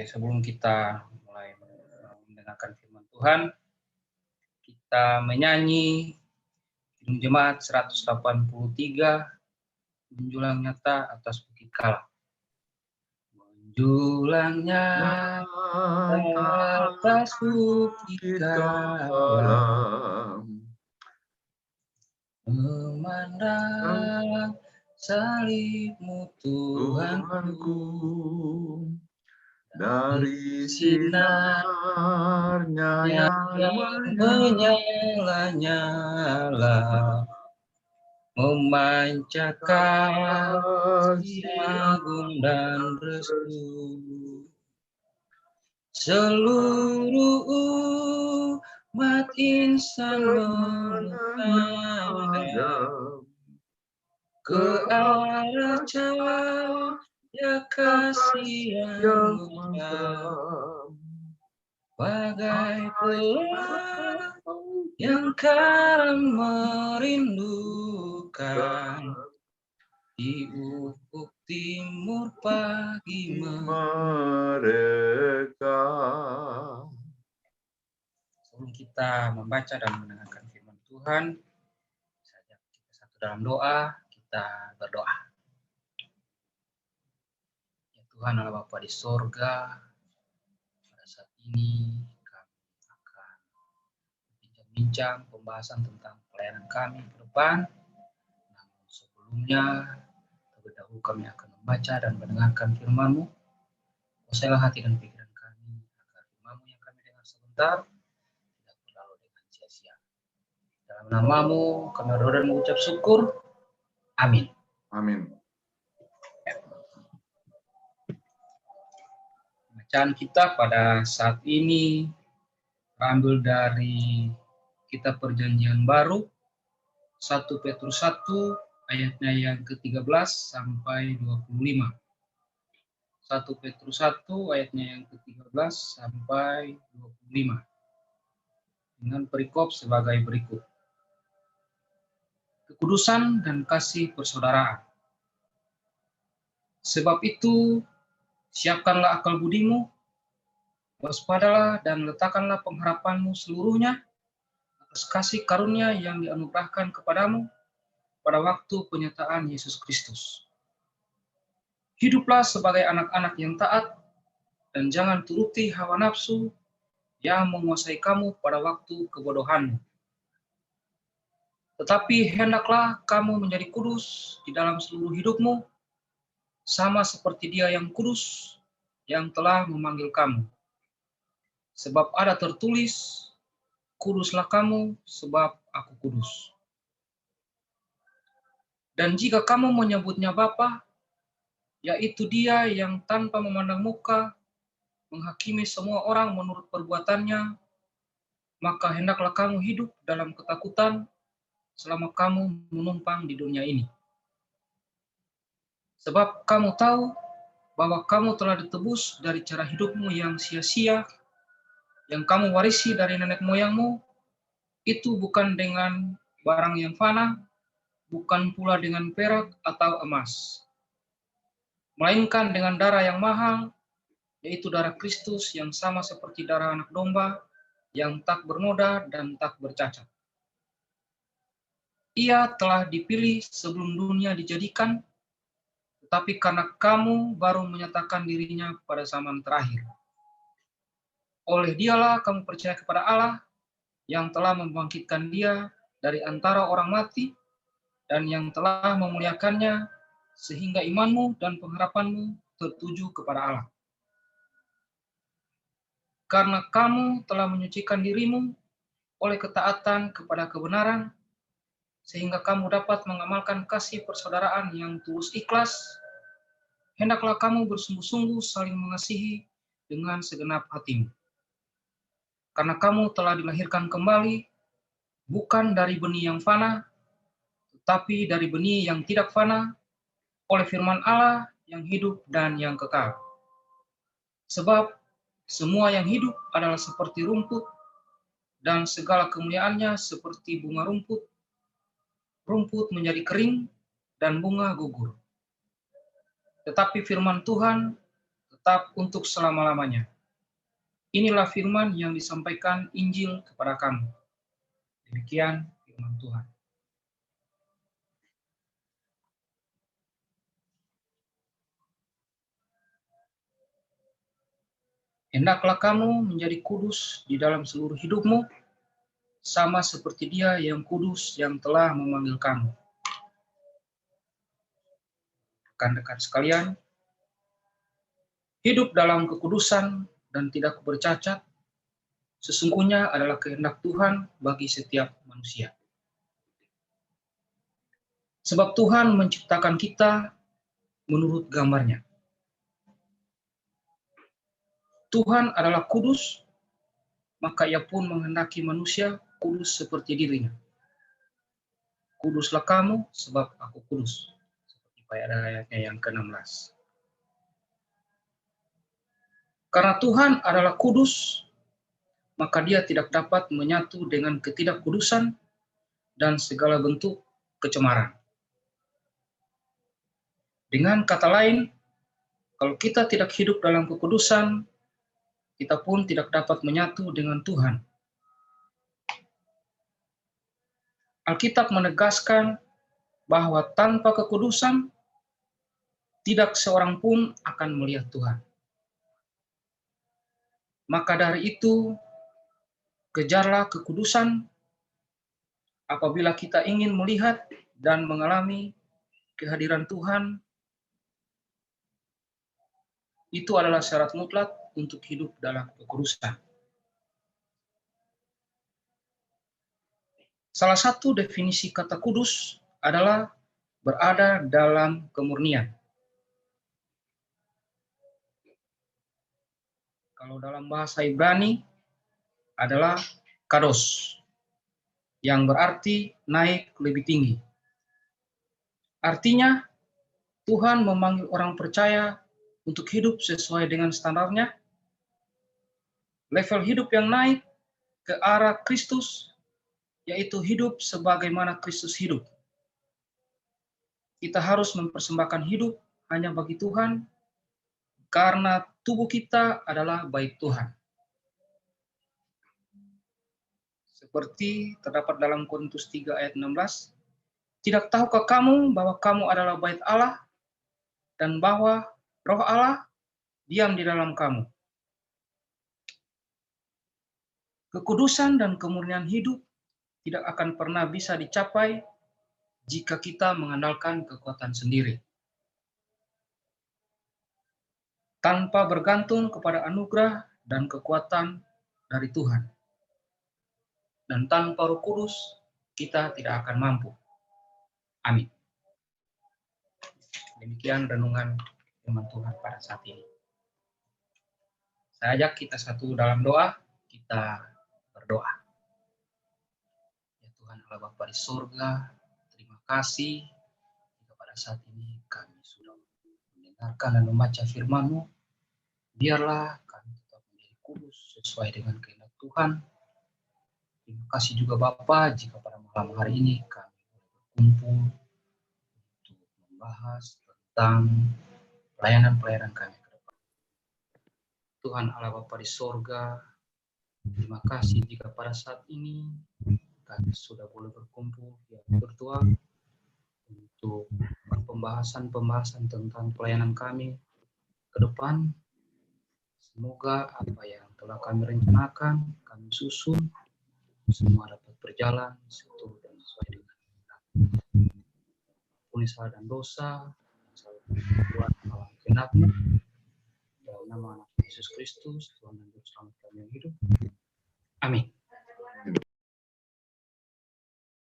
Sebelum kita mulai mendengarkan firman Tuhan, kita menyanyi Kidung Jemaat 183, Menjulang Nyata atas Bukit Kala. Menjulang nyata atas Bukit Kala, memandang salib-Mu Tuhanku, dari sinarnya yang menyala-nyala, memancarkan agung dan restu. Seluruh umat insan menghadap ke arah cahaya kasih yang menggelam, bagai pelang yang karam merindukan di ufuk timur pagi mereka. Sebelum kita membaca dan mendengarkan firman Tuhan, saya ajak kita satu dalam doa, kita berdoa. Ya Tuhan Allah Bapa di sorga, pada saat ini kami akan bincang pembahasan tentang pelayanan kami ke depan. Namun sebelumnya, terlebih dahulu kami akan membaca dan mendengarkan firman-Mu. Kuasailah hati dan pikiran kami, agar firman-Mu yang kami dengar sebentar tidak berlalu dengan sia-sia. Dalam nama-Mu kami berdoa dan mengucap syukur. Amin. Amin. Bacaan kita pada saat ini terambil dari Kitab Perjanjian Baru 1 Petrus 1 ayatnya yang ke-13 sampai 25. 1 Petrus 1 ayatnya yang ke-13 sampai 25. Dengan perikop sebagai berikut. Kekudusan dan kasih persaudaraan. Sebab itu, siapkanlah akal budimu, waspadalah dan letakkanlah pengharapanmu seluruhnya atas kasih karunia yang dianugerahkan kepadamu pada waktu penyataan Yesus Kristus. Hiduplah sebagai anak-anak yang taat, dan jangan turuti hawa nafsu yang menguasai kamu pada waktu kebodohanmu. Tetapi hendaklah kamu menjadi kudus di dalam seluruh hidupmu, sama seperti Dia yang kudus, yang telah memanggil kamu. Sebab ada tertulis, kuduslah kamu sebab aku kudus. Dan jika kamu menyebutnya Bapa, yaitu Dia yang tanpa memandang muka menghakimi semua orang menurut perbuatannya, maka hendaklah kamu hidup dalam ketakutan selama kamu menumpang di dunia ini. Sebab kamu tahu bahwa kamu telah ditebus dari cara hidupmu yang sia-sia, yang kamu warisi dari nenek moyangmu, itu bukan dengan barang yang fana, bukan pula dengan perak atau emas, melainkan dengan darah yang mahal, yaitu darah Kristus yang sama seperti darah anak domba, yang tak bernoda dan tak bercacat. Ia telah dipilih sebelum dunia dijadikan, tetapi karena kamu baru menyatakan dirinya pada zaman terakhir. Oleh Dialah kamu percaya kepada Allah, yang telah membangkitkan Dia dari antara orang mati, dan yang telah memuliakannya, sehingga imanmu dan pengharapanmu tertuju kepada Allah. Karena kamu telah menyucikan dirimu oleh ketaatan kepada kebenaran, sehingga kamu dapat mengamalkan kasih persaudaraan yang tulus ikhlas, hendaklah kamu bersungguh-sungguh saling mengasihi dengan segenap hatimu. Karena kamu telah dilahirkan kembali, bukan dari benih yang fana, tetapi dari benih yang tidak fana, oleh firman Allah yang hidup dan yang kekal. Sebab semua yang hidup adalah seperti rumput, dan segala kemuliaannya seperti bunga rumput. Rumput menjadi kering, dan bunga gugur. Tetapi firman Tuhan tetap untuk selama-lamanya. Inilah firman yang disampaikan Injil kepada kamu. Demikian firman Tuhan. Hendaklah kamu menjadi kudus di dalam seluruh hidupmu, sama seperti Dia yang kudus yang telah memanggil kamu. Rekan-rekan sekalian, hidup dalam kekudusan dan tidak bercacat sesungguhnya adalah kehendak Tuhan bagi setiap manusia. Sebab Tuhan menciptakan kita menurut gambar-Nya. Tuhan adalah kudus, maka Ia pun menghendaki manusia kudus seperti dirinya. Kuduslah kamu sebab aku kudus. Seperti ayatnya yang ke-16. Karena Tuhan adalah kudus, maka Dia tidak dapat menyatu dengan ketidakkudusan dan segala bentuk kecemaran. Dengan kata lain, kalau kita tidak hidup dalam kekudusan, kita pun tidak dapat menyatu dengan Tuhan. Alkitab menegaskan bahwa tanpa kekudusan, tidak seorang pun akan melihat Tuhan. Maka dari itu, kejarlah kekudusan apabila kita ingin melihat dan mengalami kehadiran Tuhan. Itu adalah syarat mutlak untuk hidup dalam kekudusan. Salah satu definisi kata kudus adalah berada dalam kemurnian. Kalau dalam bahasa Ibrani adalah kados, yang berarti naik lebih tinggi. Artinya, Tuhan memanggil orang percaya untuk hidup sesuai dengan standarnya, level hidup yang naik ke arah Kristus, yaitu hidup sebagaimana Kristus hidup. Kita harus mempersembahkan hidup hanya bagi Tuhan, karena tubuh kita adalah bait Tuhan. Seperti terdapat dalam Korintus 3 ayat 16, tidak tahukah kamu bahwa kamu adalah bait Allah, dan bahwa Roh Allah diam di dalam kamu. Kekudusan dan kemurnian hidup tidak akan pernah bisa dicapai jika kita mengandalkan kekuatan sendiri. Tanpa bergantung kepada anugerah dan kekuatan dari Tuhan. Dan tanpa Roh Kudus, kita tidak akan mampu. Amin. Demikian renungan firman Tuhan pada saat ini. Saya ajak kita satu dalam doa, kita berdoa. Ya Tuhan Allah Bapa di surga, terima kasih pada saat ini kami sudah mendengarkan dan membaca firman-Mu. Biarlah kami tetap menjadi kudus sesuai dengan kehendak Tuhan. Terima kasih juga Bapa jika pada malam hari ini kami berkumpul untuk membahas tentang pelayanan-pelayanan kami ke depan. Tuhan Allah Bapa di sorga, terima kasih jika pada saat ini kami sudah boleh berkumpul via virtual untuk pembahasan tentang pelayanan kami ke depan. Semoga apa yang telah kami rencanakan, kami susun, semua dapat berjalan sesuai dan sesuai dengan ampuni salah dan dosa, buat alam kehendak-Mu. Dalam nama Yesus Kristus, Tuhan dan Juru Selamat kami yang hidup. Amin.